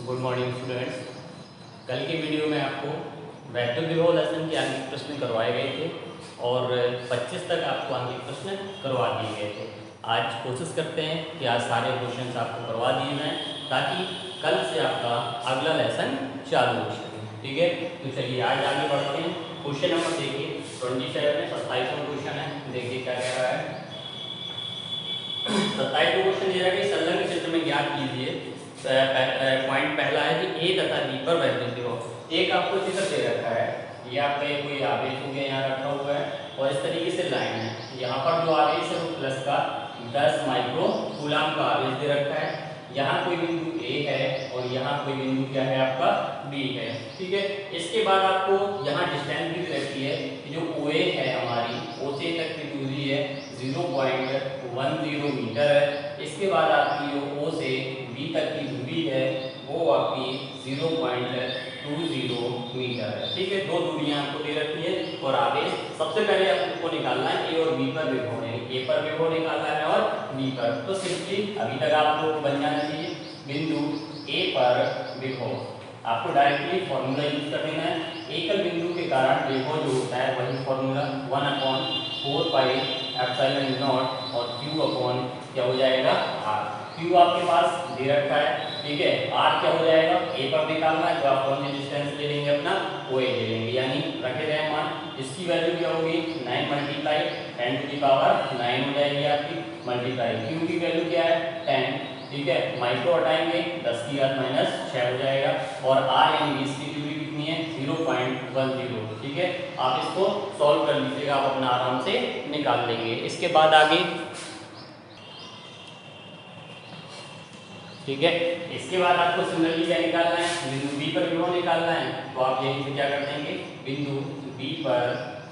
Good morning students. कल के video में आपको वैक्टर विभव लेसन के आंगिक प्रश्न करवाए गए थे और 25 तक आपको आंगिक प्रश्न करवा दिए गए थे। आज कोशिश करते हैं कि आज सारे क्वेश्चंस आपको करवा दिए जाएं ताकि कल से आपका अगला लेसन चालू हो सके। ठीक है, तो चलिए आज आगे बढ़ते हैं। क्वेश्चन नंबर देखिए 27 में 27वां क्वेश्चन है। देखिए क्या कह रहा है। 27वां क्वेश्चन दिया है कि संलग्न चित्र में ज्ञात कीजिए। पॉइंट पहला है कि ए तथा बी पर वैद्युत विभव। एक आपको चित्र दे रखा है, ये आपका कोई आवेश हो गया यहाँ रखा हुआ है और इस तरीके से लाइन है। यहाँ पर जो आवेश है वो प्लस का 10 माइक्रो कूलाम का आवेश दे रखा है। यहाँ कोई बिंदु ए है और यहाँ कोई बिंदु क्या है आपका बी है। ठीक है, इसके बाद आपको यहाँ डिस्टेंस भी रखी है कि जो ओ ए है हमारी ओ से तक की दूरी है 0.10 मीटर है। इसके बाद आपकी जो ओ से बी तक की दूरी है वो आपकी 0.20 मीटर है। ठीक है, दो दूरियां आपको दे रखी है और आवेश सबसे पहले आपको निकालना है ए और बी पर विभव है। ए पर विभव निकालना है और बी पर। तो सिंपली अभी तक आप लोग बन जाना चाहिए बिंदु ए पर विभव। आपको डायरेक्टली फॉर्मूला यूज कर देना है। एकल बिंदु के कारण विभव जो होता है वही फॉर्मूला 1/4 पाई एप्सिलॉन नॉट और q अपॉन क्या हो जाएगा r। q आपके पास दे रखा है। ठीक है, r क्या हो जाएगा a पर निकालना है तो आप कौन सी डिस्टेंस ले लेंगे अपना OA ले लेंगे, यानी रखे गए मान। इसकी वैल्यू क्या होगी 9 मल्टीप्लाई 10 टू द पावर 9 हो जाएगी आपकी, मल्टीप्लाई q की वैल्यू क्या है 10। ठीक है, माइक्रो हटाएंगे 10 की घात -6 हो जाएगा और r यानी इसकी दूरी कितनी है 0.10। ठीक है, आप इसको सॉल्व कर लीजिएगा, आप अपना आराम से निकाल लेंगे। इसके बाद आगे ठीक है, इसके बाद आपको सिमिलरली क्या निकालना है बिंदु बी पर विभव निकालना है। तो आप यहीं से क्या कर देंगे बिंदु बी पर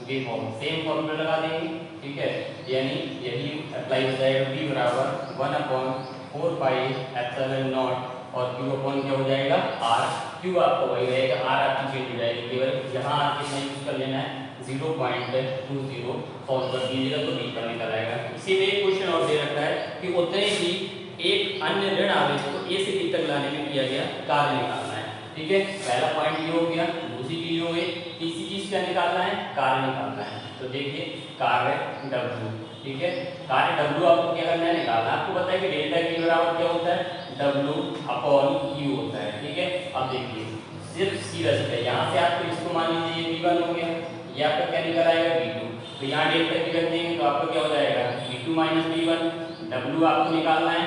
विभव सेम फॉर्मूला लगा देंगे। ठीक है, यानी यही अप्लाई हो जाएगा बी बराबर 1/4 पाई एप्सिलॉन नॉट और q अपॉन क्या हो जाएगा r। q आपको वही रहेगा, r आपकी चेंज हो जाएगी, केवल यहाँ आप कितना यूज कर लेना है 0.20 सॉल्व कर दीजिएगा तो बी पर निकल आएगा। इसी में एक क्वेश्चन और दे रखा है कि उतने ही एक अन्य ऋण आवेश को ए से बी तक लाने में किया गया कार्य निकालना है। ठीक है, पहला पॉइंट ये हो गया। दूसरी चीज हो गई, तीसरी चीज क्या निकालना है कार्य निकालना है। तो देखिए कार्य W। ठीक है, कार्य W आपको क्या करना है निकालना है। आपको पता है कि डेल्टा Q बराबर क्या होता है W/Q होता है। ठीक है, अब देखिए सिर्फ सीधा सीधा यहाँ से आपको इसको मान लीजिए ये V1 हो गया, ये आपका क्या निकल आएगा V2। तो यहाँ डेल्टा Q रख देंगे तो आपको क्या हो जाएगा V2 - V1। W आपको निकालना है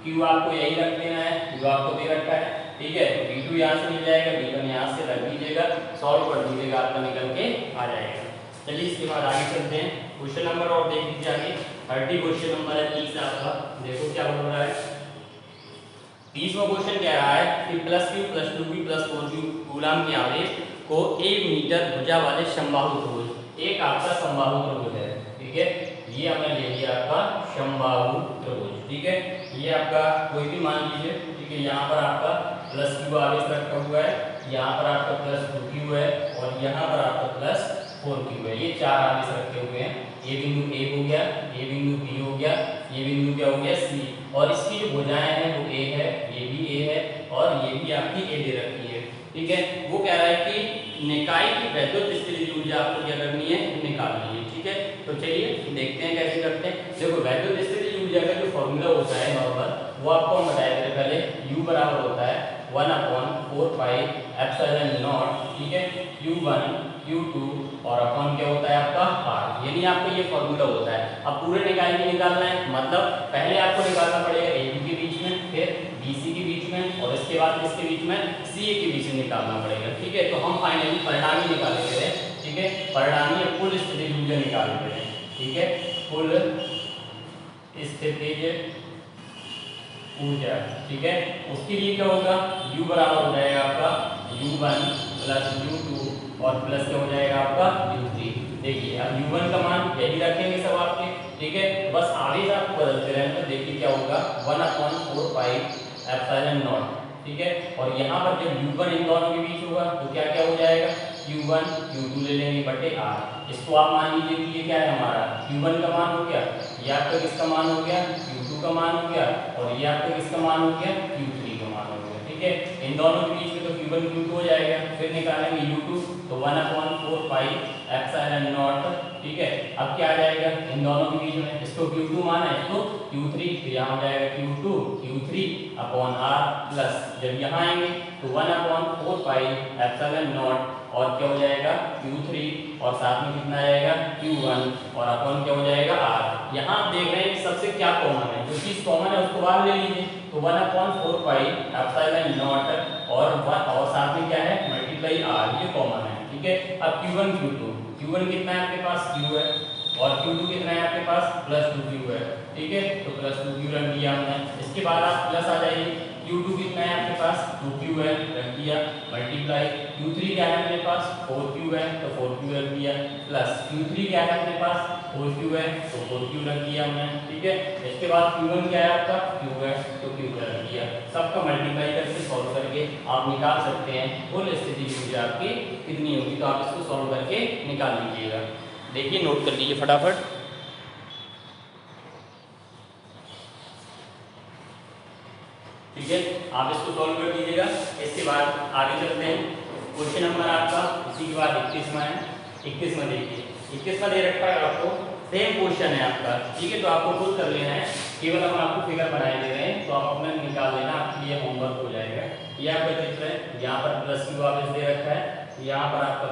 Q आपको यही रख देना है जो आपको दे रखा है। ठीक है, तो V2 यहाँ से मिल जाएगा, V1 यहाँ से रख दीजिएगा, सॉल्व कर दीजिएगा, आपका निकल के आ जाएगा। चलिए इसके बाद आगे चलते हैं। क्वेश्चन नंबर और देख लीजिए आगे 30 क्वेश्चन नंबर है 30 आपका। देखो क्या बोल रहा है। 30वां क्वेश्चन कह रहा है कि +Q + 2P + 4Q कूलाम के आवेश को 1 मीटर भुजा वाले समबाहु त्रिभुज, एक आपका समबाहु त्रिभुज है। ठीक है, ये हमने ले लिया आपका समबाहु त्रिभुज। ठीक है, ये आपका कोई भी मान लीजिए। ठीक है, यहाँ पर आपका +Q आवेश रखा हुआ है, यहाँ पर आपका +2Q है और यहाँ पर आपका +4Q है। ये चार आवेश रखे हुए हैं। ये बिंदु A हो गया, ये बिंदु B हो गया, ये बिंदु क्या हो गया C। और इसकी जो भुजाएं हैं वो A है, ये भी A है और ये भी आपकी A दे रखी है। ठीक है, वो कह रहा है कि निकाय की वैद्युत स्थितिज ऊर्जा आपको क्या करनी है निकालनी है। ठीक है, तो चलिए देखते हैं कैसे करते हैं। देखो वैद्युत स्थितिज ऊर्जा का जो फॉर्मूला होता है नॉर्मल, वो आपको हम बताए थे पहले। U बराबर होता है 1/4 पाई एप्सिलॉन नॉट। ठीक है, Q1 Q2 और अपॉन क्या होता है आपका r, यानी आपको ये फॉर्मूला होता है। अब पूरे निकाय में निकालना है, मतलब पहले आपको निकालना पड़ेगा AB के बीच में, फिर BC के बीच में और इसके बाद किसके बीच में CA के बीच में निकालना पड़ेगा। ठीक है, तो हम फाइनली परिणामी निकालेंगे। ठीक है, परिणामी कुल स्थितिज ऊर्जा निकालेंगे। ठीक है, कुल स्थितिज ऊर्जा। ठीक है, उसके लिए क्या होगा U बराबर हो जाएगा आपका U1 + U2 और प्लस क्या हो जाएगा आपका U3। देखिए अब U1 का मान यही रखेंगे सब आपके। ठीक है, बस आवेश आपको बदलते रहेंगे। तो देखिए क्या होगा 1/4 पाई एप्सिलॉन नॉट। ठीक है, और यहाँ पर जब U1 इन दोनों के बीच होगा तो क्या क्या हो जाएगा Q1 Q2 ले लेंगे बटे r। इसको आप मान लीजिए कि ये क्या है हमारा Q1 का मान हो गया, ये आपका किसका मान हो गया Q2 का मान हो गया और ये आपका किसका मान हो गया Q3 का मान हो गया। ठीक है। इन दोनों के बीच में तो Q1 Q2 हो जाएगा, फिर निकालेंगे U2 तो 1/4 पाई एप्सिलॉन नॉट, ठीक है। अब क्या आ जाएगा इन दोनों के बीच में, इसको Q2 माना है इसको Q3, तो यहाँ हो जाएगा Q2 Q3 upon R plus जब यहाँ आएंगे तो 1/4 पाई एप्सिलॉन नॉट और क्या हो जाएगा Q3 और साथ में कितना आएगा Q1 और अपॉन क्या हो जाएगा R। यहाँ आप देख रहे हैं कि सबसे क्या कॉमन है, जो चीज कॉमन है उसको बाहर ले लीजिए, तो 1/4 पाई एप्सिलॉन नॉट और साथ में क्या है मल्टीप्लाई R, ये कॉमन है, ठीक है। अब Q1 Q1 कितना है आपके पास Q है और Q2 कितना है आपके पास +2Q है, ठीक है। तो +2Q रख दिया हमने। इसके बाद आप प्लस आ जाइए, Q2 कितना है आपके पास 2Q है, रख दिया, मल्टीप्लाई Q3 क्या है मेरे पास 4Q है तो 4Q रख दिया, प्लस Q3 क्या है अपने पास 4Q है तो 4Q रख दिया हमने, ठीक है। इसके बाद Q1 क्या है आपका Q है तो Q रख दिया। सबका मल्टीप्लाई करके सॉल्व करके आप निकाल सकते हैं कुल स्थिति ऊर्जा आपकी कितनी होगी, तो आप इसको सॉल्व करके निकाल लीजिएगा। देखिए नोट कर लीजिए फटाफट। ठीक है, आप इसको सॉल्व कर दीजिएगा। इसके बाद आगे चलते हैं। क्वेश्चन नंबर आपका इसी के बाद 21वां है। 21वां देखिए, 21वां दे रखा है आपको, सेम क्वेश्चन है आपका, ठीक है। तो आपको खुद कर लेना है, केवल हम आपको फिगर बनाए दे रहे हैं, तो आप अपना निकाल लेना, आपके लिए होमवर्क हो जाएगा। ये आपका चित्र है, यहाँ पर +Q वापस दे रखा है, यहाँ पर आपका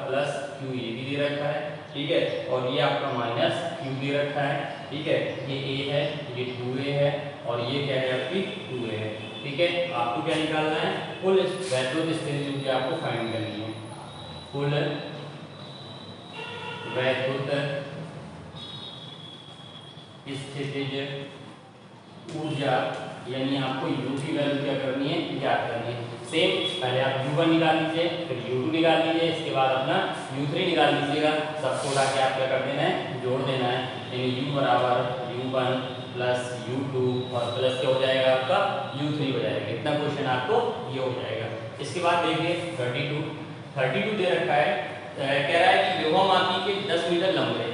+Q ये भी दे रखा है, ठीक है। और ये आपका -Q दे रखा है, ठीक है। ये A है, ये 2A है और ये क्या है आपकी 2A है, ठीक है। आपको क्या निकालना है, कुल वैद्युत स्थितिज ऊर्जा आपको फाइंड करनी है। कुल वैद्युत स्थितिज ऊर्जा यानी आपको U की वैल्यू क्या करनी है, ज्ञात करनी है। सेम पहले आप U1 निकाल लीजिए, फिर U2 निकाल लीजिए, इसके बाद अपना U3 निकाल लीजिएगा। सबको उठा के आप क्या कर देना है, जोड़ देना है, यानी U बराबर U1 प्लस U2 और प्लस क्या हो जाएगा आपका U3 हो जाएगा। इतना क्वेश्चन आपको ये हो जाएगा। इसके बाद देखिए 32 दे रखा है, कह रहा है कि विभवमापी के 10 मीटर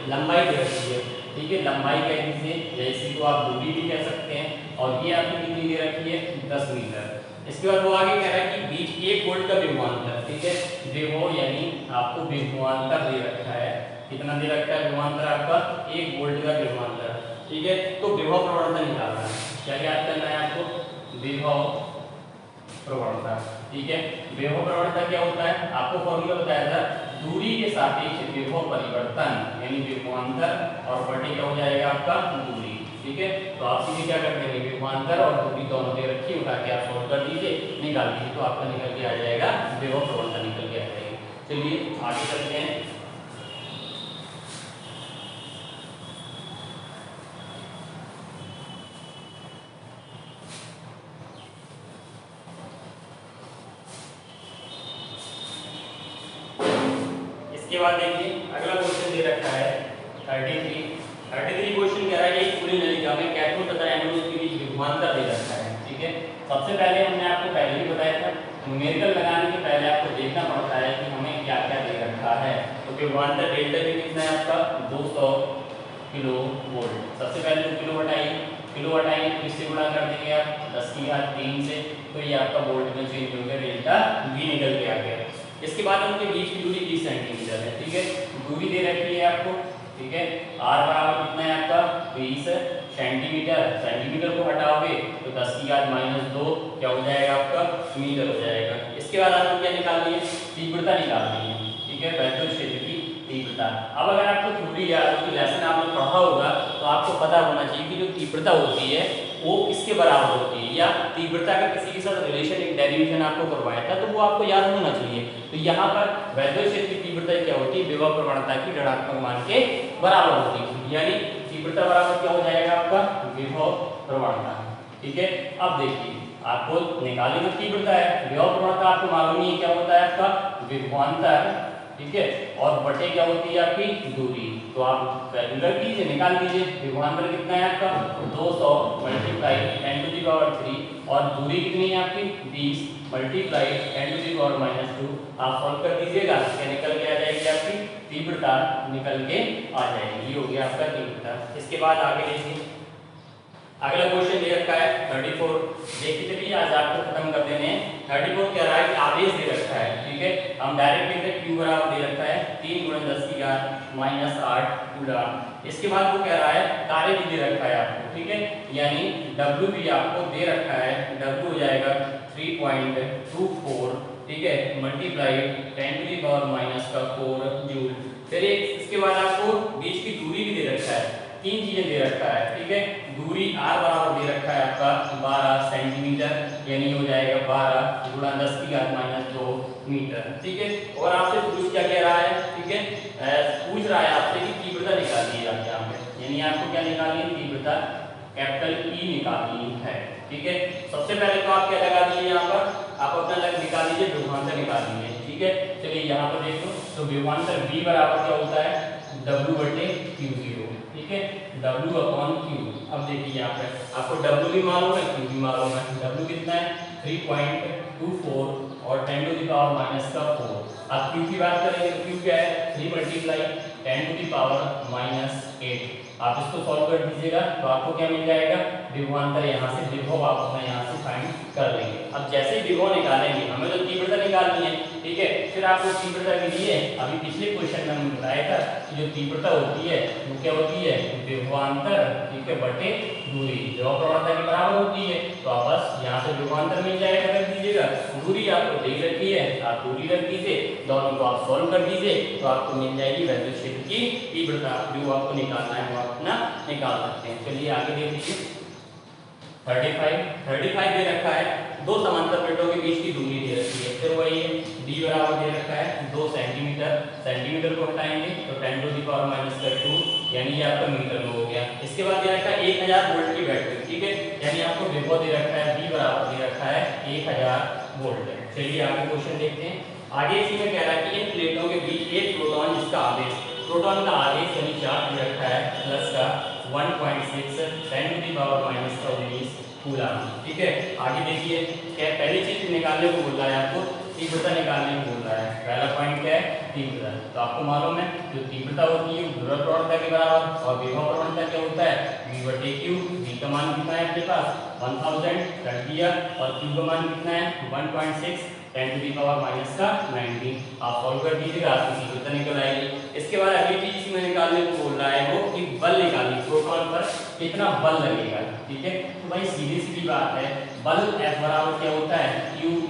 लंबाई दे रखी है, ठीक है। लंबाई कह दीजिए, जैसे को आप दूरी भी कह सकते हैं, और ये आपकी कितनी दे रखी है 10 मीटर। इसके बाद वो आगे कह रहा है कि बीच 1 वोल्ट का विभवांतर, ठीक है। विभव यानी आपको विभवांतर दे रखा है, कितना दे रखा है विभवांतर आपका 1 वोल्ट का विभवांतर, ठीक है। तो विभव प्रवणता निकालना है, क्या याद करना है आपको, विभव प्रवणता, ठीक है। विभव प्रवणता क्या होता है, आपको फॉर्मूला बताया था, दूरी के सापेक्ष विभव परिवर्तन यानी विभवांतर और बटे क्या हो जाएगा आपका दूरी, ठीक है। तो आप सीधे क्या करते हैं, विभवांतर और दूरी दोनों दे रखी है, उठा के आप सॉल्व कर दीजिए, निकाल दीजिए, तो आपका निकल के आ जाएगा विभव प्रवणता निकल के आ जाएगी। चलिए आगे चलते हैं। इसके बाद देखिए अगला क्वेश्चन दे रखा है 33 क्वेश्चन कह रहा है कि खुली नलिका में कैथोड तथा एनोड के बीच विभवांतर दे रखा है, ठीक है। सबसे पहले हमने आपको पहले ही बताया था, न्यूमेरिकल लगाने के पहले आपको देखना पड़ता है कि हमें क्या क्या दे रखा है। तो विभवांतर डेल्टा भी कितना है आपका 200 किलो वोल्ट। सबसे पहले तो किलोवाट आएंगे तो इससे गुणा कर देंगे आप 10 की घात 3 से, तो ये आपका वोल्ट में चेंज हो गया, डेल्टा V निकल के आ गया। इसके बाद उनके बीच की दूरी 20 सेंटीमीटर है, ठीक है। दूरी दे रखी है आपको, ठीक है। R बराबर कितना है आपका 20 सेंटीमीटर को हटाओगे तो 10 की घात -2 क्या हो जाएगा आपका मीटर हो जाएगा। इसके बाद आपको क्या निकालनी है, तीव्रता निकालनी है, ठीक है, वैद्युत क्षेत्र की तीव्रता। अब अगर आपको थ्योरी या कोई लेसन आपने पढ़ा होगा तो आपको पता होना चाहिए कि जो तीव्रता होती है वो किसके बराबर होती है, या तीव्रता का किसी के साथ रिलेशन एक डेरिवेशन आपको करवाया था तो वो आपको याद होना चाहिए। तो यहाँ पर वैद्युत क्षेत्र की तीव्रता क्या होती है, विभव प्रवणता की ऋणात्मक मान के बराबर होती है, यानी तीव्रता बराबर क्या हो जाएगा आपका विभव प्रवणता, ठीक है। अब देखिए आपको निकालने की तीव्रता है, विभव प्रवणता आपको मालूम नहीं है क्या होता है आपका विभवांतर, ठीक है, और बटे क्या होती है आपकी दूरी। तो आप कैलकुलेट कीजिए, निकाल लीजिए, विभवांतर कितना है आपका 200 मल्टीप्लाई 10⁻³ और दूरी कितनी है आपकी 20 मल्टीप्लाई 10⁻²। आप सॉल्व कर दीजिएगा, क्या निकल के आ जाएगी आपकी तीव्रता निकल के आ जाएगी, ये हो गया आपका तीव्रता। इसके बाद आगे देखिए अगला क्वेश्चन दे रखा है 34। देखिए चलिए आज आपको खत्म कर देने हैं 34 कह रहा है कि आवेश दे रखा है, ठीक है, हम डायरेक्ट लिखते हैं Q बराबर दे रखा है 3 × 10⁻⁸ कूलम। इसके बाद वो कह रहा है कार्य भी दे रखा है आपको, ठीक है, यानी W भी आपको दे रखा है, W हो जाएगा 3.24, ठीक है, मल्टीप्लाइड 10⁻⁴ जूल। फिर इसके बाद आपको बीच की दूरी भी दे रखा है, 3 चीजें दे रखा है, ठीक है, दूरी R बराबर दे रखा है आपका 12 सेंटीमीटर, यानी हो जाएगा 12 × 10⁻²मीटर, ठीक है। और आपसे पूछ क्या कह रहा है, ठीक है, पूछ रहा है आपसे कि तीव्रता निकालिए आप यहाँ पे, यानी आपको क्या निकालनी है, तीव्रता कैपिटल E निकालनी है, ठीक है। सबसे पहले तो आप क्या लगा दीजिए यहाँ पर, आप अपना लग निकाल लीजिए, विभवांतर निकाल लीजिए, ठीक है। चलिए यहाँ पर देखो, तो विभवांतर V बराबर क्या होता है, W/Q0, ठीक है, W/Q। अब देखिए यहाँ पे आपको W भी मालूम है, Q भी मालूम है। W कितना है 3.24 और 10⁻⁴। आप Q की बात करेंगे तो Q क्या है 3 × 10⁻⁸। आप इसको सॉल्व कर दीजिएगा तो आपको क्या मिल जाएगा, विभवांतर यहाँ से विभव आप अपना यहाँ से फाइंड कर लेंगे। अब जैसे ही विभव निकालेंगे, हमें तो तीव्रता निकालनी है, ठीक है। फिर आपको तीव्रता के लिए अभी पिछले क्वेश्चन में हमने बताया था कि जो तीव्रता होती है वो क्या होती है, विभवांतर, ठीक है, बटे दूरी, विभव प्रवणता के बराबर होती है। तो आप बस यहाँ से विभवांतर मिल जाएगा, रख दीजिएगा, दूरी आपको दे रखी है, आप दूरी रख दीजिए, दोनों को आप सॉल्व कर दीजिए तो आपको मिल जाएगी वैद्युत क्षेत्र की तीव्रता, जो आपको निकालना है वो अपना निकाल सकते हैं। चलिए आगे देख लीजिए, 35 दे रखा है, दो समांतर प्लेटों के बीच की दूरी दे रखी है, फिर वही है D बराबर दे रखा है 2 सेंटीमीटर, सेंटीमीटर को हटाएंगे तो 10⁻², यानी ये आपका मीटर में हो गया। इसके बाद दे रखा है 1000 वोल्ट की बैटरी, ठीक है, यानी आपको विभव दे रखा है V बराबर दे रखा है 1000 वोल्ट। चलिए आगे क्वेश्चन देखते हैं। आगे इसी में कह रहा है कि इन प्लेटों के बीच एक प्रोटॉन जिसका आवेश, प्रोटॉन का आवेश यानी चार्ज दे रखा है प्लस का 1.6 10⁻⁻19 कूलम, ठीक है। आगे देखिए क्या पहली चीज निकालने को बोल रहा है, आपको तीव्रता निकालने को बोल रहा है। पहला पॉइंट क्या है, तीव्रता। तो आपको मालूम है जो तीव्रता होती है ध्रुव प्रवणता के बराबर, और विभव प्रवणता क्या होता है V/Q। V का मान कितना है आपके पास 1000 रख दिया, और Q का मान कितना है 1.6 10⁻⁻19। आप सॉल्व कर दीजिएगा, आपकी तीव्रता निकल आएगी। इसके बाद अगली चीज इसमें निकालने को बोल रहा है वो कि बल निकालिए, प्रोटॉन पर कितना बल लगेगा, ठीक है। तो भाई सीधी सीधी बात है, बल F बराबर क्या होता है Q ×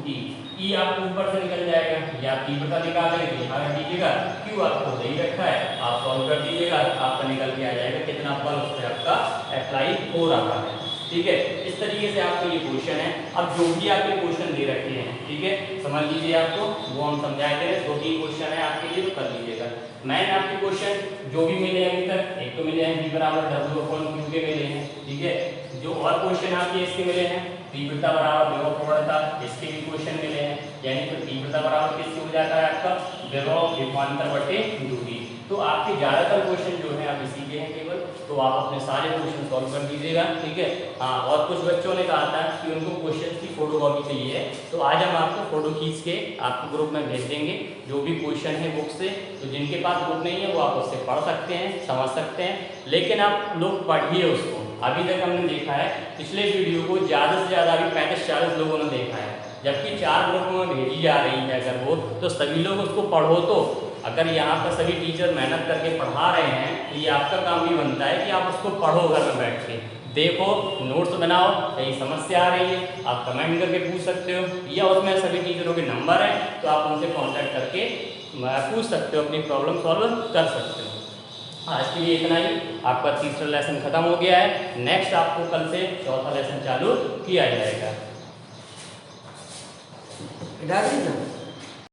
E। E आपको ऊपर से निकल जाएगा, या तीव्रता निकाल रहे यहाँ रख दीजिएगा, Q आपको दे रखा है, आप सॉल्व कर दीजिएगा, आपका निकल के आ जाएगा कितना बल उस पर आपका अप्लाई हो रहा है, ठीक है। इस तरीके से आपको ये क्वेश्चन है। अब जो भी आपके क्वेश्चन दे रखे हैं, ठीक है, समझ लीजिए, आपको वो हम समझाए थे, 2-3 क्वेश्चन है आपके लिए, तो कर लीजिएगा। मैंने आपके क्वेश्चन जो भी मिले हैं अभी तक, एक तो मिले हैं V बराबर W/Q के मिले हैं, ठीक है। जो और क्वेश्चन आपके इसके मिले हैं, तीव्रता बराबर विभव प्रवणता, इसके भी क्वेश्चन मिले हैं, यानी तो तीव्रता बराबर किससे हो जाता है आपका विभव विभवांतर बटे दूरी। तो आपके ज्यादातर क्वेश्चन जो है आप इसी के हैं केवल, तो आप अपने सारे क्वेश्चन सॉल्व कर दीजिएगा, ठीक है। हाँ, और कुछ बच्चों ने कहा था कि उनको क्वेश्चन की फोटो कॉपी चाहिए, तो आज हम आपको फोटो खींच के आपके ग्रुप में भेज देंगे, जो भी क्वेश्चन है बुक से। तो जिनके पास बुक नहीं है वो आप उससे पढ़ सकते हैं, समझ सकते हैं, लेकिन आप लोग पढ़िए उसको। अभी तक हमने देखा है पिछले वीडियो को ज़्यादा से ज़्यादा अभी 35-40 लोगों ने देखा है, जबकि 4 ग्रुपों में भेजी जा रही है अगर वो, तो सभी लोग उसको पढ़ो। तो अगर यहाँ पर सभी टीचर मेहनत करके पढ़ा रहे हैं तो ये आपका काम भी बनता है कि आप उसको पढ़ो, घर में बैठ के देखो, नोट्स बनाओ, कहीं समस्या आ रही है आप कमेंट करके पूछ सकते हो, या उसमें सभी टीचरों के नंबर हैं तो आप उनसे कॉन्टैक्ट करके पूछ सकते हो, अपनी प्रॉब्लम सॉल्व कर सकते हो। आज के लिए इतना ही, आपका तीसरा लेसन खत्म हो गया है। नेक्स्ट आपको कल से चौथा लेसन चालू किया जाएगा।